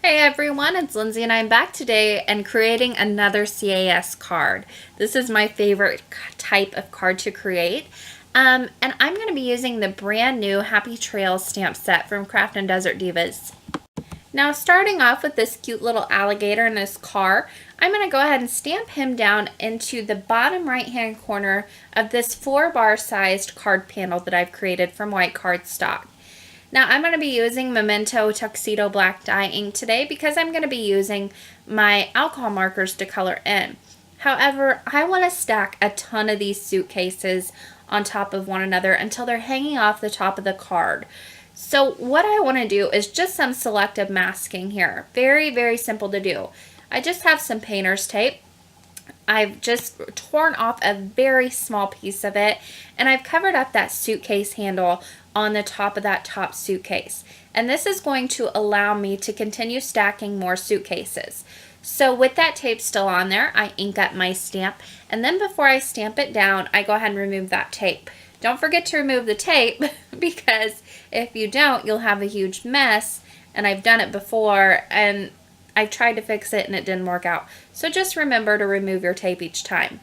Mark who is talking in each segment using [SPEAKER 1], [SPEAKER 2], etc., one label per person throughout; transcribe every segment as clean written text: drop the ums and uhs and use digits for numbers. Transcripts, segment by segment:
[SPEAKER 1] Hey everyone, it's Lindsay and I'm back today and creating another CAS card. This is my favorite type of card to create. And I'm going to be using the brand new Happy Trails stamp set from Craft and Desert Divas. Now starting off with this cute little alligator in this car, I'm going to go ahead and stamp him down into the bottom right hand corner of this 4-bar sized card panel that I've created from white cardstock. Now I'm going to be using Memento Tuxedo Black Dye ink today because I'm going to be using my alcohol markers to color in. However, I want to stack a ton of these suitcases on top of one another until they're hanging off the top of the card. So what I want to do is just some selective masking here. Very, very simple to do. I just have some painter's tape. I've just torn off a very small piece of it and I've covered up that suitcase handle on the top of that top suitcase. And this is going to allow me to continue stacking more suitcases. So with that tape still on there, I ink up my stamp, and then before I stamp it down, I go ahead and remove that tape. Don't forget to remove the tape because if you don't, you'll have a huge mess, and I've done it before and I've tried to fix it and it didn't work out. So just remember to remove your tape each time.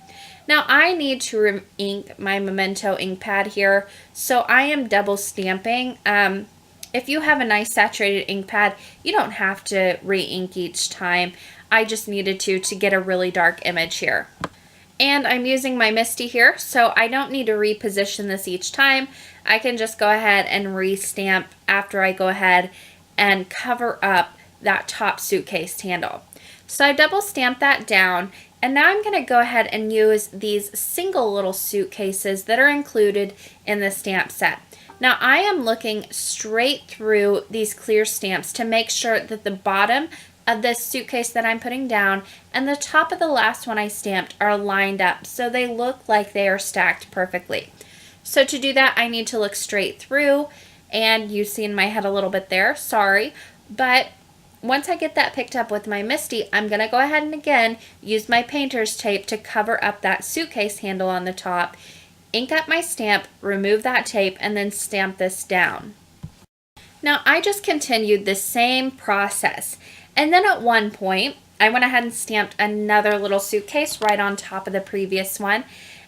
[SPEAKER 1] Now I need to ink my Memento ink pad here, so I am double stamping. If you have a nice saturated ink pad, you don't have to re-ink each time. I just needed to get a really dark image here. And I'm using my Misty here, so I don't need to reposition this each time. I can just go ahead and re-stamp after I go ahead and cover up that top suitcase handle. So I double stamped that down, and now I'm going to go ahead and use these single little suitcases that are included in the stamp set. Now I am looking straight through these clear stamps to make sure that the bottom of this suitcase that I'm putting down and the top of the last one I stamped are lined up so they look like they are stacked perfectly. So to do that, I need to look straight through, and you see in my head a little bit there, sorry, but once I get that picked up with my Misty, I'm going to go ahead and again use my painter's tape to cover up that suitcase handle on the top, ink up my stamp, remove that tape, and then stamp this down. Now I just continued the same process, and then at one point I went ahead and stamped another little suitcase right on top of the previous one.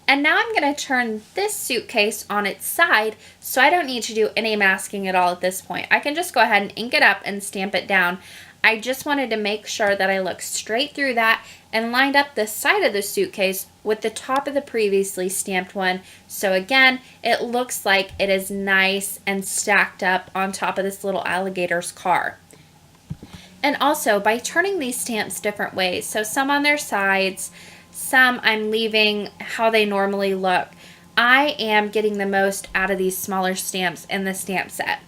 [SPEAKER 1] And now I'm going to turn this suitcase on its side, so I don't need to do any masking at all at this point. I can just go ahead and ink it up and stamp it down. I just wanted to make sure that I looked straight through that and lined up the side of the suitcase with the top of the previously stamped one. So again, it looks like it is nice and stacked up on top of this little alligator's car. And also by turning these stamps different ways, so some on their sides, some I'm leaving how they normally look, I am getting the most out of these smaller stamps in the stamp set.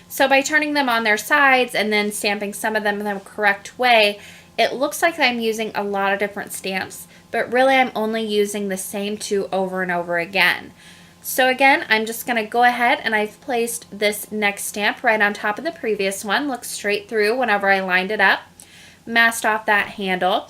[SPEAKER 1] So by turning them on their sides and then stamping some of them in the correct way, it looks like I'm using a lot of different stamps, but really I'm only using the same two over and over again. So again, I'm just going to go ahead and I've placed this next stamp right on top of the previous one, look straight through whenever I lined it up, masked off that handle,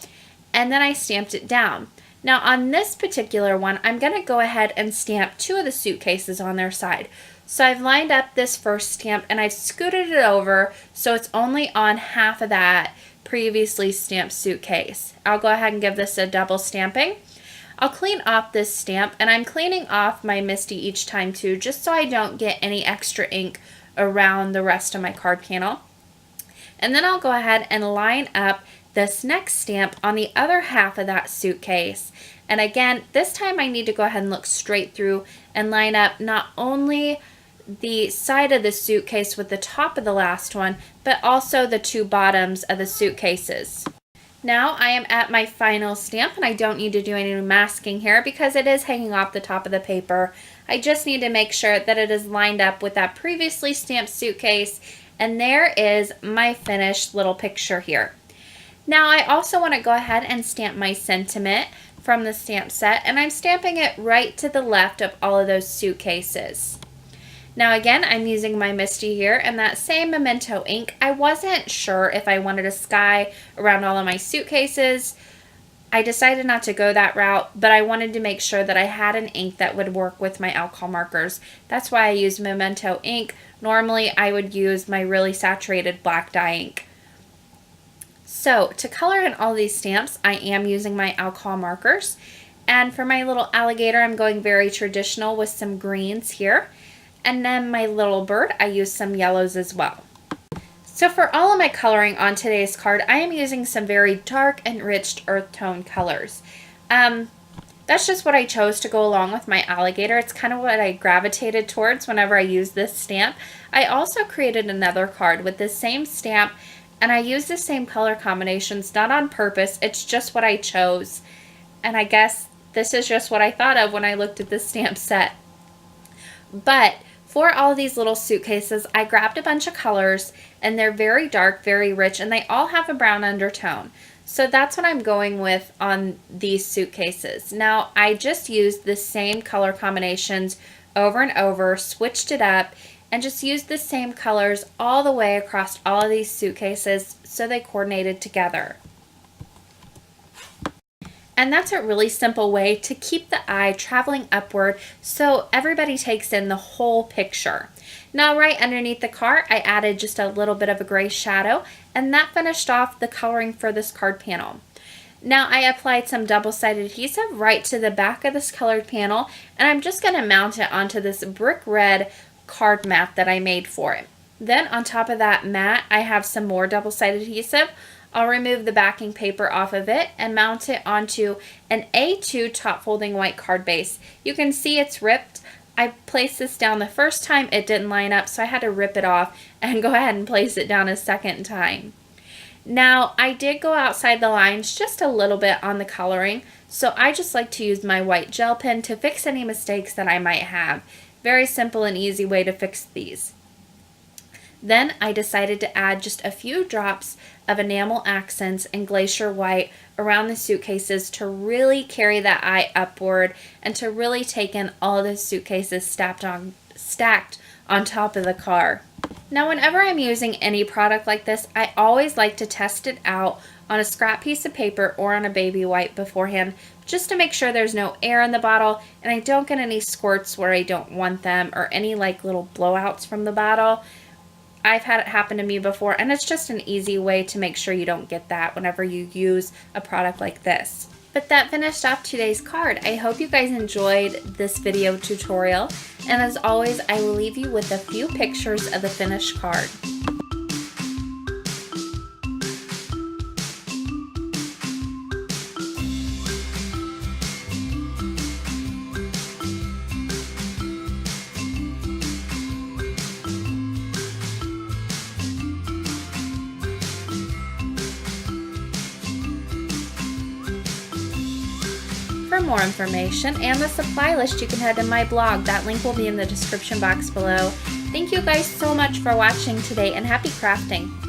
[SPEAKER 1] and then I stamped it down. Now on this particular one, I'm going to go ahead and stamp two of the suitcases on their side. So I've lined up this first stamp and I've scooted it over so it's only on half of that previously stamped suitcase. I'll go ahead and give this a double stamping. I'll clean off this stamp, and I'm cleaning off my Misty each time too, just so I don't get any extra ink around the rest of my card panel. And then I'll go ahead and line up this next stamp on the other half of that suitcase. And again, this time I need to go ahead and look straight through and line up not only the side of the suitcase with the top of the last one, but also the two bottoms of the suitcases. Now I am at my final stamp, and I don't need to do any masking here because it is hanging off the top of the paper. I just need to make sure that it is lined up with that previously stamped suitcase, and there is my finished little picture here. Now I also want to go ahead and stamp my sentiment from the stamp set, and I'm stamping it right to the left of all of those suitcases. Now again, I'm using my Misty here and that same Memento ink. I wasn't sure if I wanted a sky around all of my suitcases. I decided not to go that route, but I wanted to make sure that I had an ink that would work with my alcohol markers. That's why I used Memento ink. Normally I would use my really saturated black dye ink. So to color in all these stamps, I am using my alcohol markers. And for my little alligator, I'm going very traditional with some greens here. And then my little bird, I use some yellows as well. So for all of my coloring on today's card, I am using some very dark, enriched earth tone colors. That's just what I chose to go along with my alligator. It's kind of what I gravitated towards whenever I use this stamp. I also created another card with the same stamp, and I used the same color combinations, not on purpose. It's just what I chose. And I guess this is just what I thought of when I looked at this stamp set. But for all these little suitcases, I grabbed a bunch of colors, and they're very dark, very rich, and they all have a brown undertone. So that's what I'm going with on these suitcases. Now, I just used the same color combinations over and over, switched it up, and just used the same colors all the way across all of these suitcases so they coordinated together. And that's a really simple way to keep the eye traveling upward so everybody takes in the whole picture. Now right underneath the card, I added just a little bit of a gray shadow, and that finished off the coloring for this card panel. Now I applied some double-sided adhesive right to the back of this colored panel, and I'm just going to mount it onto this brick red card mat that I made for it. Then on top of that mat, I have some more double-sided adhesive. I'll remove the backing paper off of it and mount it onto an A2 top folding white card base. You can see it's ripped. I placed this down the first time, it didn't line up, so I had to rip it off and go ahead and place it down a second time. Now, I did go outside the lines just a little bit on the coloring, so I just like to use my white gel pen to fix any mistakes that I might have. Very simple and easy way to fix these. Then I decided to add just a few drops of enamel accents and glacier white around the suitcases to really carry that eye upward and to really take in all the suitcases stacked on top of the car. Now whenever I'm using any product like this, I always like to test it out on a scrap piece of paper or on a baby wipe beforehand, just to make sure there's no air in the bottle and I don't get any squirts where I don't want them or any like little blowouts from the bottle. I've had it happen to me before, and it's just an easy way to make sure you don't get that whenever you use a product like this. But that finished off today's card. I hope you guys enjoyed this video tutorial, and as always, I will leave you with a few pictures of the finished card. For more information and the supply list, you can head to my blog. That link will be in the description box below. Thank you guys so much for watching today, and happy crafting!